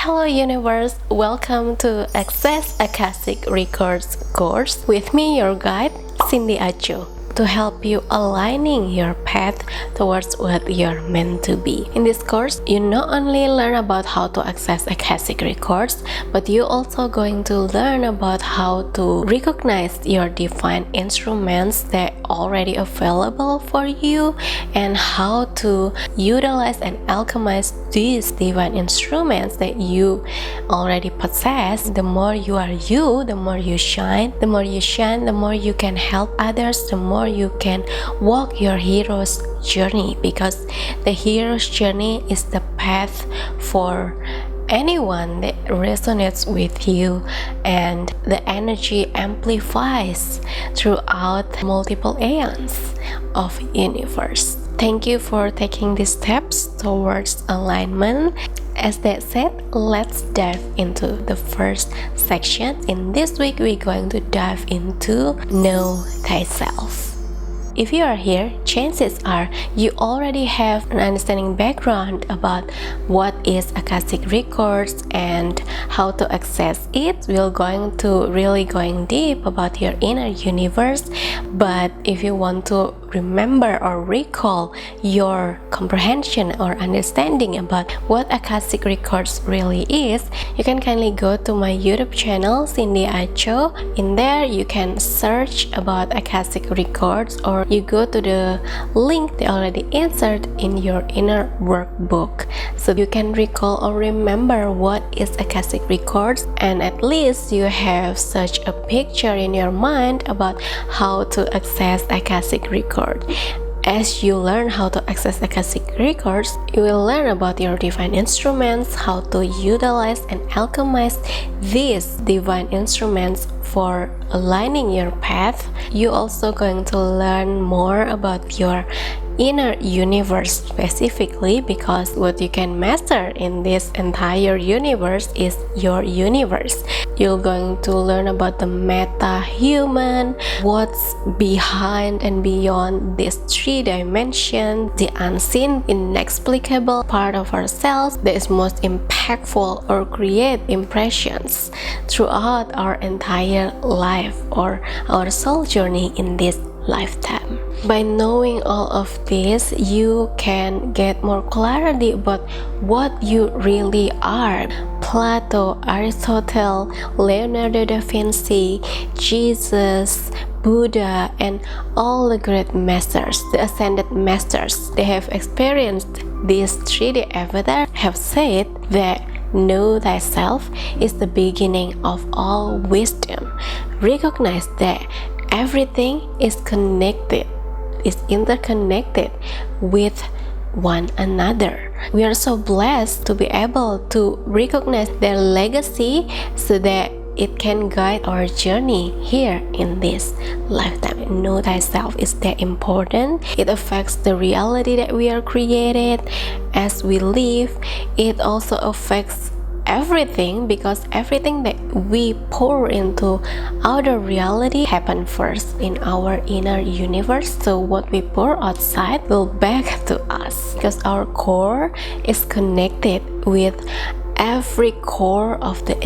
Hello universe, welcome to Access Akashic Records course with me, your guide, Cindy Acho, to help you aligning your path towards what you're meant to be. In this course, you not only learn about how to access Akashic Records, but you also going to learn about how to recognize your divine instruments that already available for you and how to utilize and alchemize these divine instruments that you already possess. The more you are you, the more you shine. The more you shine, the more you can help others, the more you can walk your hero's journey, because the hero's journey is the path for anyone that resonates with you, and the energy amplifies throughout multiple aeons of universe. Thank you for taking these steps towards alignment. As that said, let's dive into the first section. In this week, we're going to dive into Know Thyself. If you are here, chances are you already have an understanding background about what is Akashic Records and how to access it. We're going to really going deep about your inner universe. But if you want to remember or recall your comprehension or understanding about what Akashic Records really is, you can kindly go to my YouTube channel, Cindy Acho. In there, you can search about Akashic Records, or you go to the link they already insert in your inner workbook, so you can recall or remember what is Akashic Records, and at least you have such a picture in your mind about how to access Akashic Records. As you learn how to access Akashic Records, you will learn about your divine instruments, how to utilize and alchemize these divine instruments for aligning your path. You also going to learn more about your inner universe specifically, because what you can master in this entire universe is your universe. You're going to learn about the meta-human, what's behind and beyond these three dimensions, the unseen, inexplicable part of ourselves that is most impactful or create impressions throughout our entire life or our soul journey in this lifetime. By knowing all of this, you can get more clarity about what you really are. Plato, Aristotle, Leonardo da Vinci, Jesus, Buddha, and all the great masters, the ascended masters, they have experienced this 3D avatar, have said that know thyself is the beginning of all wisdom. Recognize that everything is connected, is interconnected with one another. We are so blessed to be able to recognize their legacy so that it can guide our journey here in this lifetime. Know thyself is that important. It affects the reality that we are created as we live. It also affects everything, because everything that we pour into outer reality happen first in our inner universe. So what we pour outside will back to us, because our core is connected with every core of the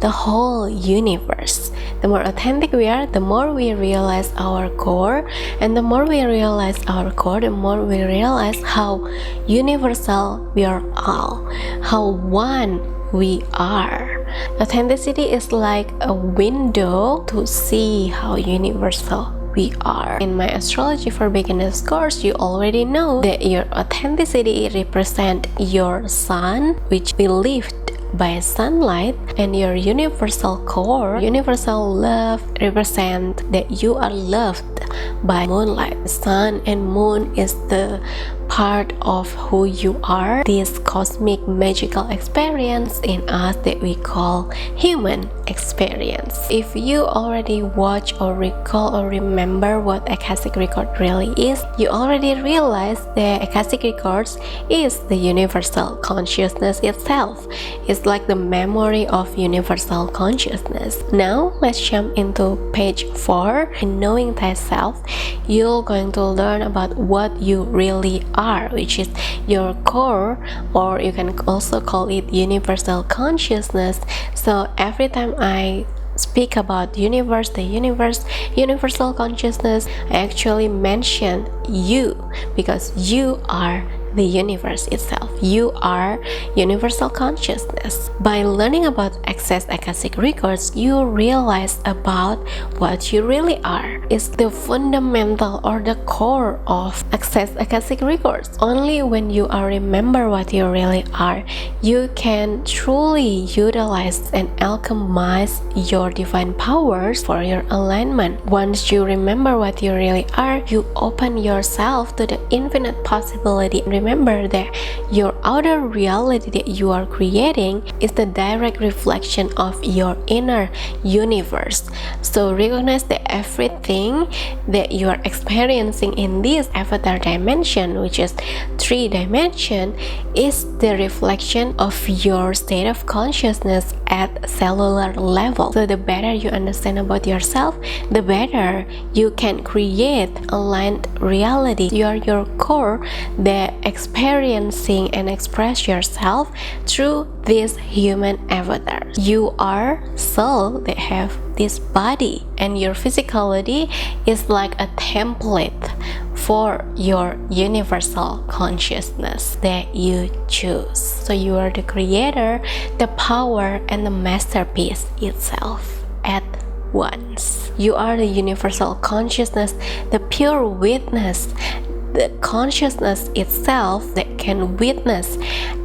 whole universe. The more authentic we are, the more we realize our core, and the more we realize our core, the more we realize how universal we are all, how one we are. Authenticity is like a window to see how universal we are. In my Astrology for Beginners course, you already know that your authenticity represents your sun, which believed by sunlight, and your universal core, universal love, represent that you are loved by moonlight. Sun and moon is the part of who you are, this cosmic magical experience in us that we call human experience. If you already watch or recall or remember what Akashic Record really is, you already realize that Akashic Records is the universal consciousness itself. It's like the memory of universal consciousness. Now let's jump into page 4. In knowing thyself, you're going to learn about what you really are, which is your core, or you can also call it universal consciousness. So every time I speak about the universe, universal consciousness, I actually mention you, because you are the universe itself. You are universal consciousness. By learning about Access Akashic Records, you realize about what you really are. It's the fundamental or the core of Access Akashic Records. Only when you are remember what you really are, you can truly utilize and alchemize your divine powers for your alignment. Once you remember what you really are, you open yourself to the infinite possibility. Remember that your outer reality that you are creating is the direct reflection of your inner universe. So recognize that everything that you are experiencing in this avatar dimension, which is 3 dimension, is the reflection of your state of consciousness at cellular level. So the better you understand about yourself, the better you can create aligned reality. You are your core that experiencing and express yourself through this human avatar. You are soul that have this body, and your physicality is like a template for your universal consciousness that you choose. So you are the creator, the power, and the masterpiece itself at once. You are the universal consciousness, the pure witness, the consciousness itself that can witness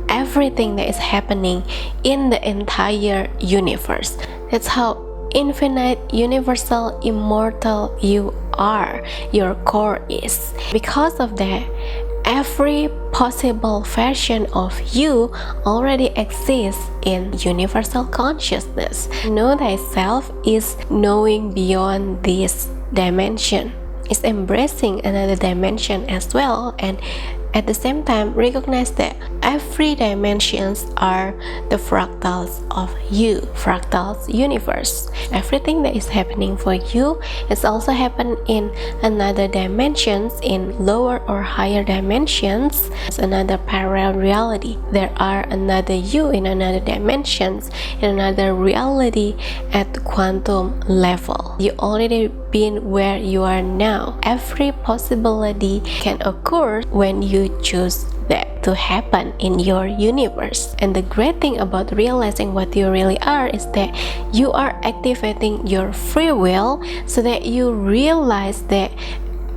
everything that is happening in the entire universe. That's how infinite, universal, immortal you are, your core is. Because of that, every possible version of you already exists in universal consciousness. Know thyself is knowing beyond this dimension. It's embracing another dimension as well, and at the same time recognize that every dimensions are the fractals of you, fractals universe. Everything that is happening for you is also happen in another dimensions, in lower or higher dimensions. It's another parallel reality. There are another you in another dimensions, in another reality at quantum level. You already been where you are now. Every possibility can occur when you choose that to happen in your universe. And the great thing about realizing what you really are is that you are activating your free will, so that you realize that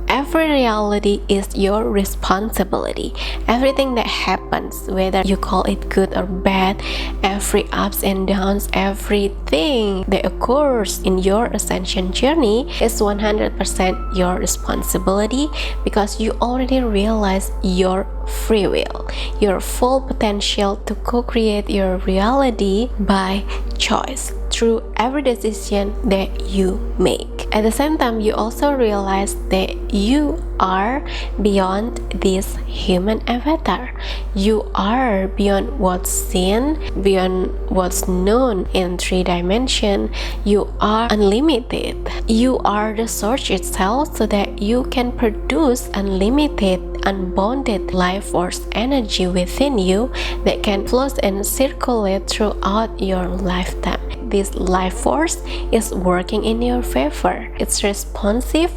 every reality is your responsibility. Everything that happens, whether you call it good or bad, every ups and downs, everything that occurs in your ascension journey is 100% your responsibility, because you already realize your free will, your full potential to co-create your reality by choice through every decision that you make. At the same time, you also realize that you are beyond this human avatar. You are beyond what's seen, beyond what's known in 3 dimensions. You are unlimited. You are the source itself, so that you can produce unlimited, unbounded life force energy within you that can flow and circulate throughout your lifetime. This life force is working in your favor. It's responsive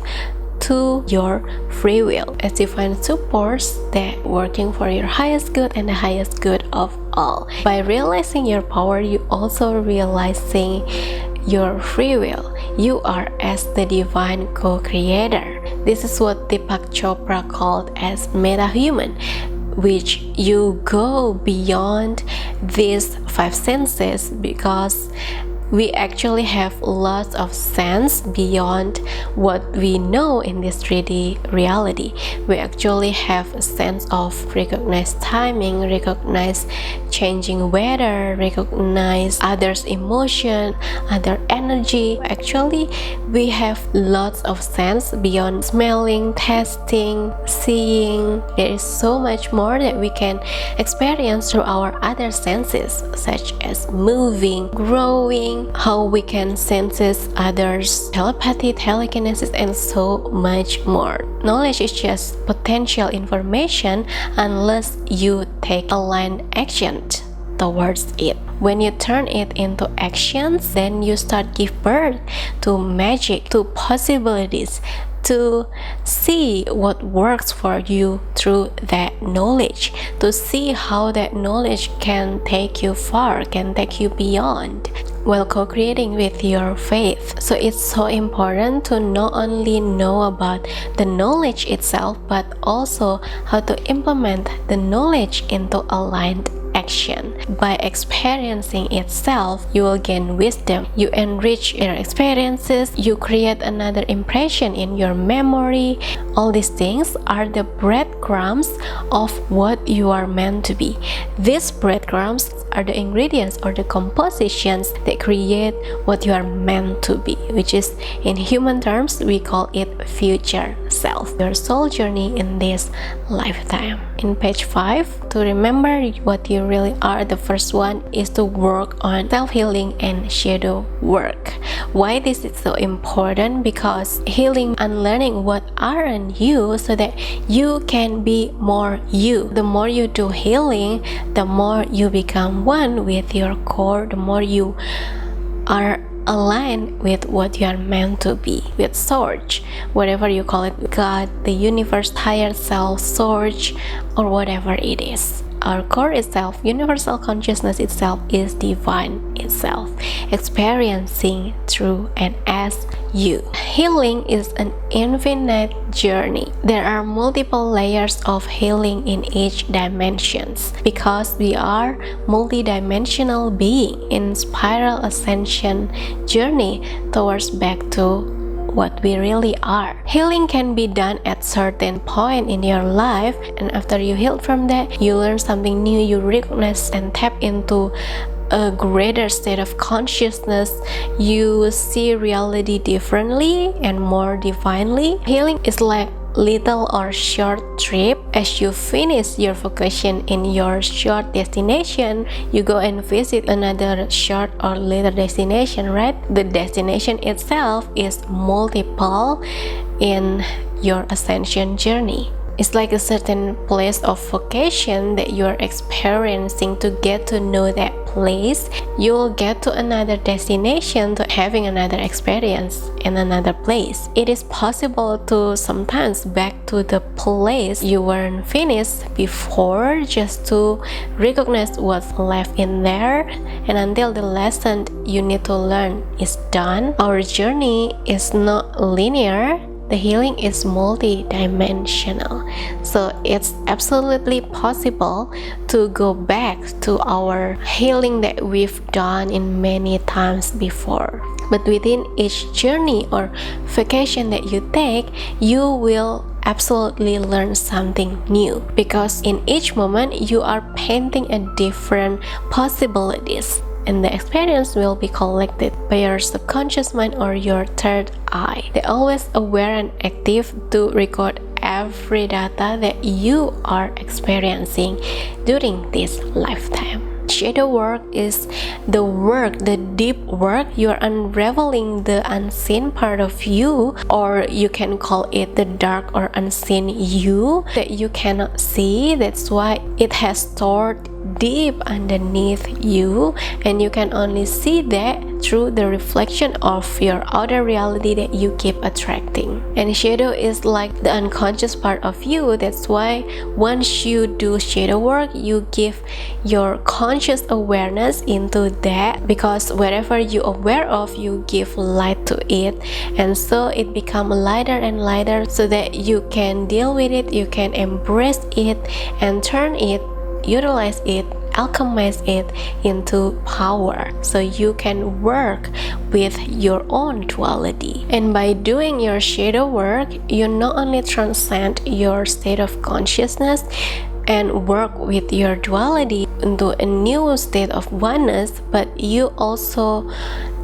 to your free will, as you find supports that working for your highest good and the highest good of all. By realizing your power, you also realizing your free will. You are as the divine co-creator. This is what Deepak Chopra called as meta-human, which you go beyond these 5 senses, because we actually have lots of sense beyond what we know in this 3D reality. We actually have a sense of recognize timing, recognize changing weather, recognize others' emotion, other energy. Actually, we have lots of sense beyond smelling, tasting, seeing. There is so much more that we can experience through our other senses, such as moving, growing, how we can sense others, telepathy, telekinesis, and so much more. Knowledge is just potential information unless you take aligned action towards it. When you turn it into actions, then you start give birth to magic, to possibilities, to see what works for you through that knowledge, to see how that knowledge can take you far, can take you beyond, while co-creating with your faith. So it's so important to not only know about the knowledge itself, but also how to implement the knowledge into aligned action. By experiencing itself, you will gain wisdom. You enrich your experiences. You create another impression in your memory. All these things are the breadcrumbs of what you are meant to be. These breadcrumbs are the ingredients or the compositions that create what you are meant to be, which is, in human terms, we call it future self, your soul journey in this lifetime. In page 5, to remember what you really are, the first one is to work on self-healing and shadow work. Why this is so important? Because healing, unlearning what aren't you so that you can be more you. The more you do healing, the more you become one with your core, the more you are aligned with what you are meant to be, with Source, whatever you call it, God, the universe, higher self, Source, or whatever it is. Our core itself, universal consciousness itself, is divine itself, experiencing through and as you. Healing is an infinite journey. There are multiple layers of healing in each dimensions because we are multidimensional being in spiral ascension journey towards back to what we really are. Healing can be done at certain point in your life, and after you heal from that, you learn something new, you recognize and tap into a greater state of consciousness. You see reality differently and more divinely. Healing is like little or short trip. As you finish your vacation in your short destination, you go and visit another short or little destination, right? The destination itself is multiple in your ascension journey. It's like a certain place of vacation that you're experiencing. To get to know that place, you'll get to another destination to having another experience in another place. It is possible to sometimes back to the place you weren't finished before, just to recognize what's left in there, and until the lesson you need to learn is done. Our journey is not linear. The healing is multi-dimensional, so it's absolutely possible to go back to our healing that we've done in many times before. But within each journey or vacation that you take, you will absolutely learn something new, because in each moment you are painting a different possibilities, and the experience will be collected by your subconscious mind or your third eye. They're always aware and active to record every data that you are experiencing during this lifetime. Shadow work is the work, the deep work. You are unraveling the unseen part of you, or you can call it the dark or unseen you that you cannot see. That's why it has stored deep underneath you, and you can only see that through the reflection of your outer reality that you keep attracting. And shadow is like the unconscious part of you. That's why once you do shadow work, you give your conscious awareness into that, because wherever you aware of, you give light to it, and so it becomes lighter and lighter so that you can deal with it, you can embrace it and turn it utilize it, alchemize it into power, so you can work with your own duality. And by doing your shadow work, you not only transcend your state of consciousness and work with your duality into a new state of oneness, but you also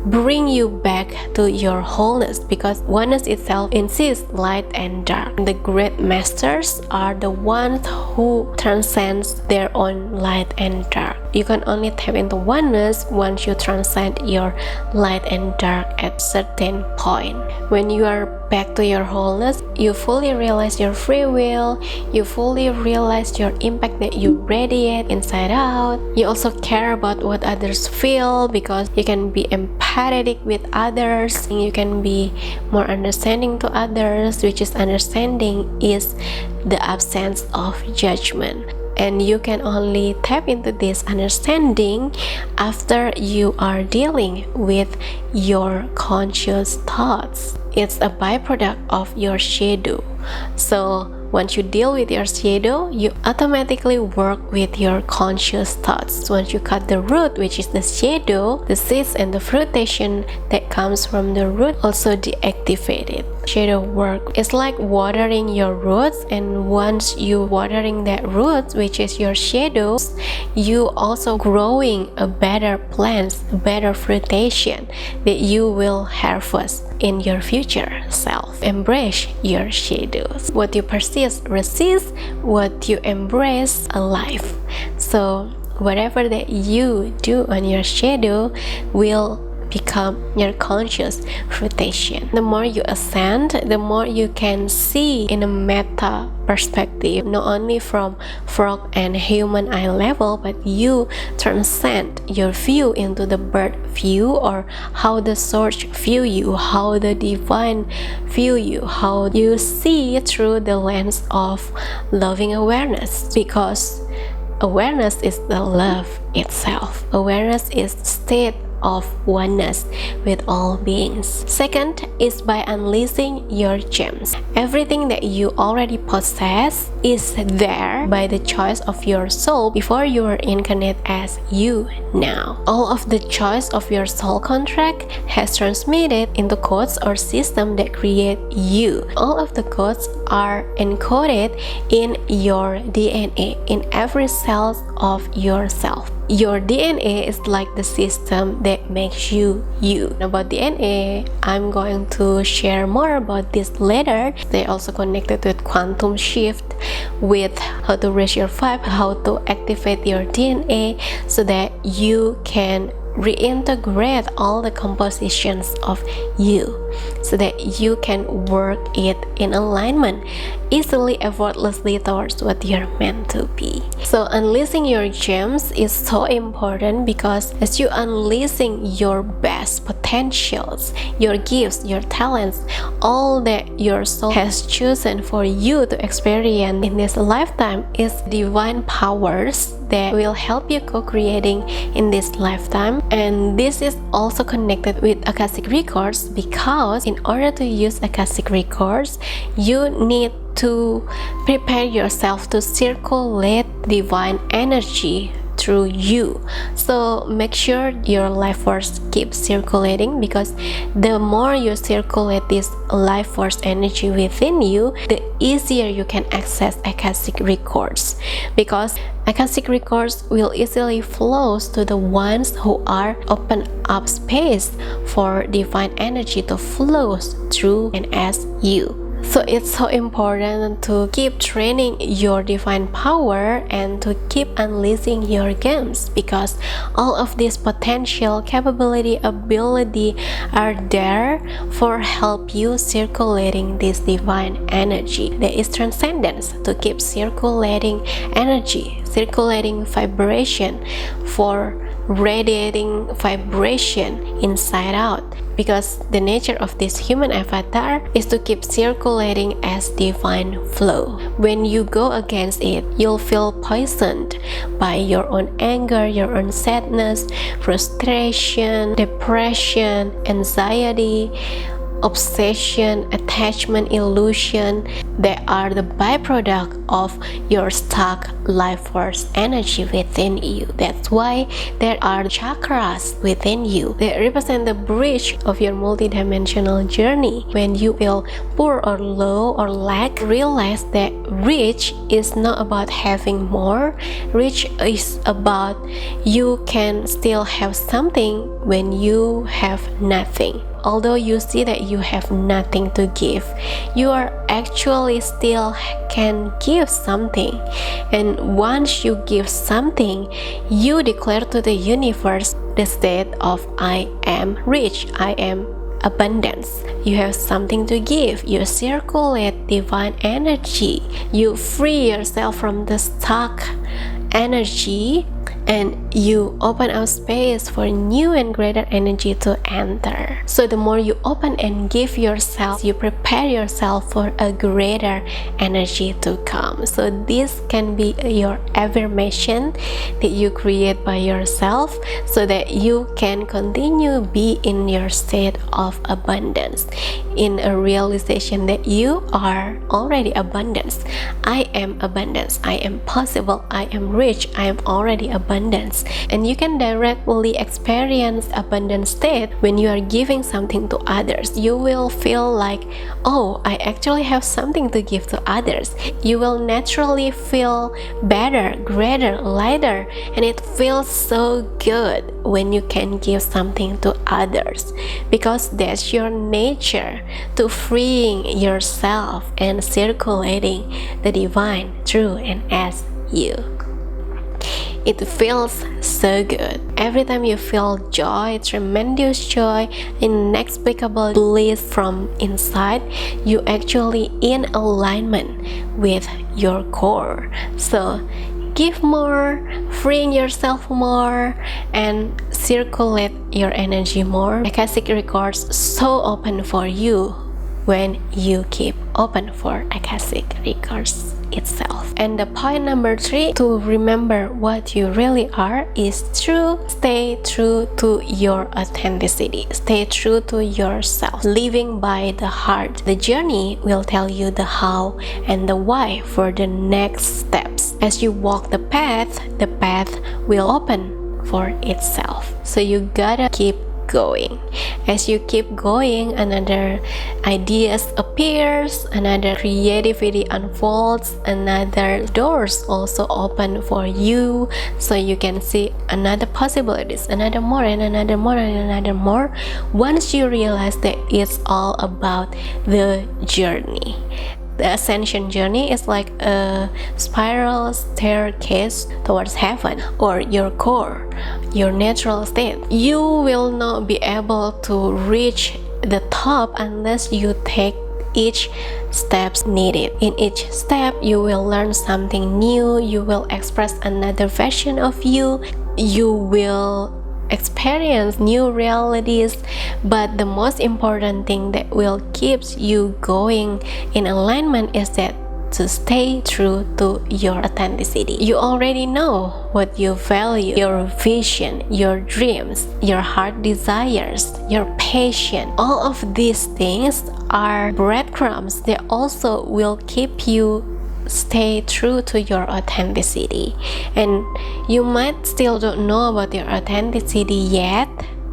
bring you back to your wholeness, because oneness itself insists light and dark. The great masters are the ones who transcends their own light and dark. You can only tap into oneness once you transcend your light and dark at certain point. When you are back to your wholeness, you fully realize your free will, you fully realize your impact that you radiate inside out. You also care about what others feel, because you can be empathetic with others, you can be more understanding to others, which is understanding is the absence of judgment. And you can only tap into this understanding after you are dealing with your conscious thoughts. It's a byproduct of your shadow. So once you deal with your shadow, you automatically work with your conscious thoughts. Once you cut the root, which is the shadow, the seeds and the fruitation that comes from the root also deactivated. Shadow work is like watering your roots, and once you watering that root, which is your shadows, you also growing a better plants, better fruitation that you will harvest in your future self. Embrace your shadows. What you persist, resist. What you embrace, alive. So whatever that you do on your shadow will become your conscious fruition. The more you ascend, the more you can see in a meta perspective, not only from frog and human eye level, but you transcend your view into the bird view, or how the source view you, how the divine view you, how you see through the lens of loving awareness, because awareness is the love itself. Awareness is state of oneness with all beings. Second is by unleashing your gems. Everything that you already possess is there by the choice of your soul before you were incarnate as you now. All of the choice of your soul contract has transmitted into codes or system that create you. All of the codes are encoded in your DNA, in every cell of yourself. Your DNA is like the system that makes you you. About DNA, I'm going to share more about this later. They also connected with quantum shift, with how to raise your vibe, how to activate your DNA so that you can reintegrate all the compositions of you, so that you can work it in alignment easily, effortlessly towards what you're meant to be. So unleashing your gems is so important, because as you unleashing your best potentials, your gifts, your talents, all that your soul has chosen for you to experience in this lifetime is divine powers that will help you co-creating in this lifetime. And this is also connected with Akashic Records, because in order to use Akashic Records, you need to prepare yourself to circulate divine energy through you. So make sure your life force keeps circulating, because the more you circulate this life force energy within you, the easier you can access Akashic Records, because Akashic Records will easily flow to the ones who are open up space for divine energy to flow through and as you. So it's so important to keep training your divine power and to keep unleashing your gems, because all of this potential, capability, ability are there for help you circulating this divine energy. There is transcendence to keep circulating energy, circulating vibration, for radiating vibration inside out, because the nature of this human avatar is to keep circulating as divine flow. When you go against it, you'll feel poisoned by your own anger, your own sadness, frustration, depression, anxiety, obsession, attachment, illusion, they are the byproduct of your stuck life force energy within you. That's why there are chakras within you. They represent the bridge of your multidimensional journey. When you feel poor or low or lack, realize that rich is not about having more. Rich is about you can still have something when you have nothing. Although you see that you have nothing to give, you are actually still can give something. And once you give something, you declare to the universe the state of I am rich, I am abundance. You have something to give. You circulate divine energy. You free yourself from the stuck energy, and you open up space for new and greater energy to enter. So the more you open and give yourself, you prepare yourself for a greater energy to come. So this can be your affirmation that you create by yourself so that you can continue be in your state of abundance, in a realization that you are already abundance. I am abundance. I am possible. I am rich. I am already abundance. And you can directly experience abundant state when you are giving something to others. You will feel like, oh, I actually have something to give to others. You will naturally feel better, greater, lighter, and it feels so good when you can give something to others, because that's your nature, to freeing yourself and circulating the divine through and as you. It feels so good. Every time you feel joy, tremendous joy, inexplicable bliss from inside, you actually in alignment with your core. So give more, freeing yourself more, and circulate your energy more. Akashic Records so open for you when you keep open for Akashic Records itself. And the point number 3 to remember what you really are is stay true to your authenticity. Stay true to yourself, living by the heart. The journey will tell you the how and the why for the next steps. As you walk the path will open for itself. So you gotta keep going. As you keep going, another ideas appears, another creativity unfolds, another doors also open for you, so you can see another possibilities, another more and another more and another more, once you realize that it's all about the journey. The ascension journey is like a spiral staircase towards heaven, or your core, your natural state. You will not be able to reach the top unless you take each steps needed. In each step, you will learn something new, you will express another version of you, you will experience new realities, but the most important thing that will keep you going in alignment is that to stay true to your authenticity. You already know what you value, your vision, your dreams, your heart desires, your passion. All of these things are breadcrumbs that also will keep you stay true to your authenticity. And you might still don't know about your authenticity yet.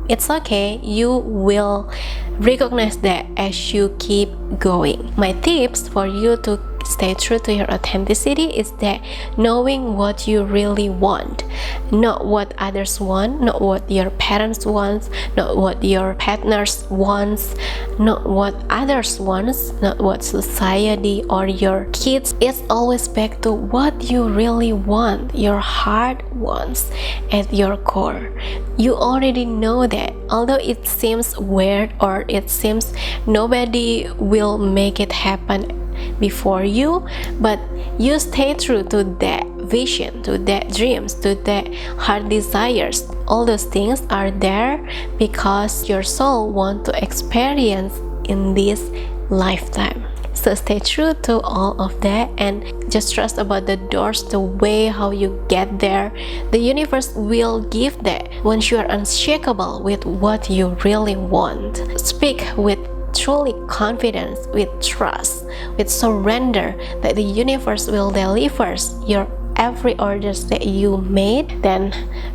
It's okay, you will recognize that as you keep going. My tips for you to stay true to your authenticity is that knowing what you really want, not what others want, not what your parents want, not what your partners wants, not what others wants, not what society or your kids. It's always back to what you really want, your heart wants at your core. You already know that, although it seems weird or it seems nobody will make it happen before you, but you stay true to that vision, to that dreams, to that heart desires. All those things are there because your soul wants to experience in this lifetime. So stay true to all of that and just trust about the doors, the way how you get there. The universe will give that once you are unshakable with what you really want. Speak with truly confidence, with trust, with surrender that the universe will deliver your every orders that you made, then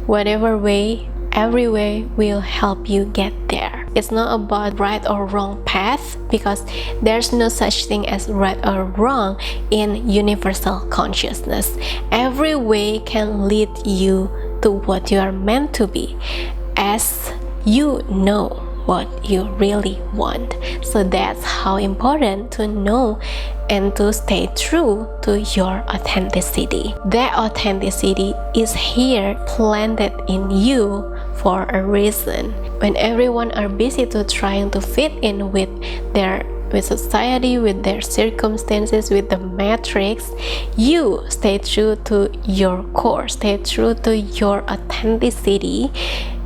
whatever way, every way will help you get there. It's not about right or wrong path, because there's no such thing as right or wrong in universal consciousness. Every way can lead you to what you are meant to be, as you know what you really want. So that's how important to know and to stay true to your authenticity. That authenticity is here, planted in you for a reason. When everyone are busy to trying to fit in with society, with their circumstances, with the matrix, you stay true to your core, stay true to your authenticity,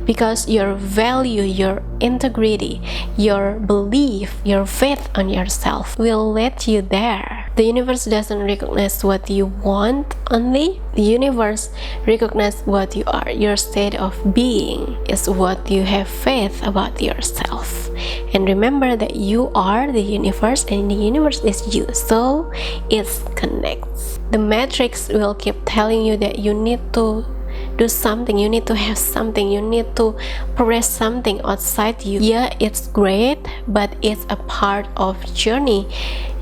because your value, your integrity, your belief, your faith on yourself will lead you there. The universe doesn't recognize what you want only. The universe recognizes what you are. Your state of being is what you have faith about yourself. And remember that you are the universe and the universe is you. So it connects. The matrix will keep telling you that you need to do something, you need to have something, you need to press something outside you. Yeah, it's great, but it's a part of journey.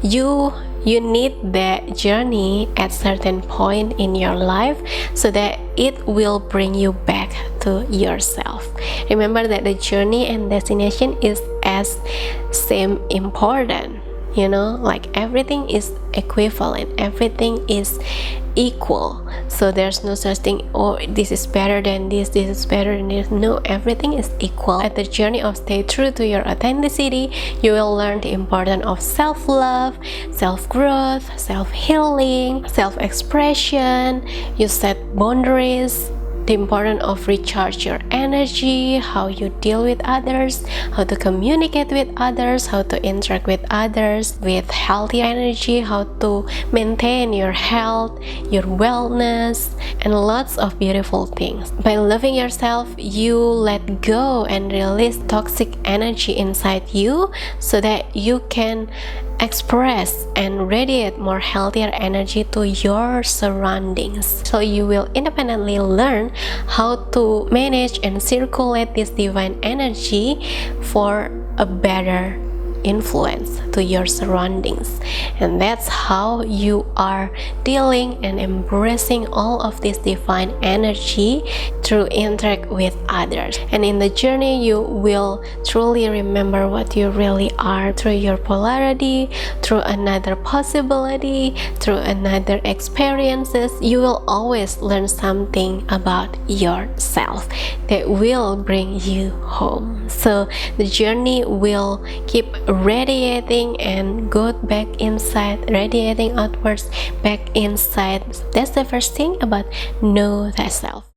You need that journey at certain point in your life, so that it will bring you back to yourself. Remember that the journey and destination is as same important. Like everything is equivalent, everything is equal. So there's no such thing, oh, this is better than this is better than this. No, everything is equal. At the journey of stay true to your authenticity, you will learn the importance of self-love, self-growth, self-healing, self-expression. You set boundaries, the importance of recharge your energy, how you deal with others, how to communicate with others, how to interact with others with healthy energy, how to maintain your health, your wellness, and lots of beautiful things. By loving yourself, you let go and release toxic energy inside you, so that you can express and radiate more healthier energy to your surroundings. So you will independently learn how to manage and circulate this divine energy for a better influence to your surroundings. And that's how you are dealing and embracing all of this divine energy through interact with others. And in the journey, you will truly remember what you really are through your polarity, through another possibility, through another experiences. You will always learn something about yourself that will bring you home. So the journey will keep radiating and go back inside, radiating outwards back inside. That's the first thing about know thyself.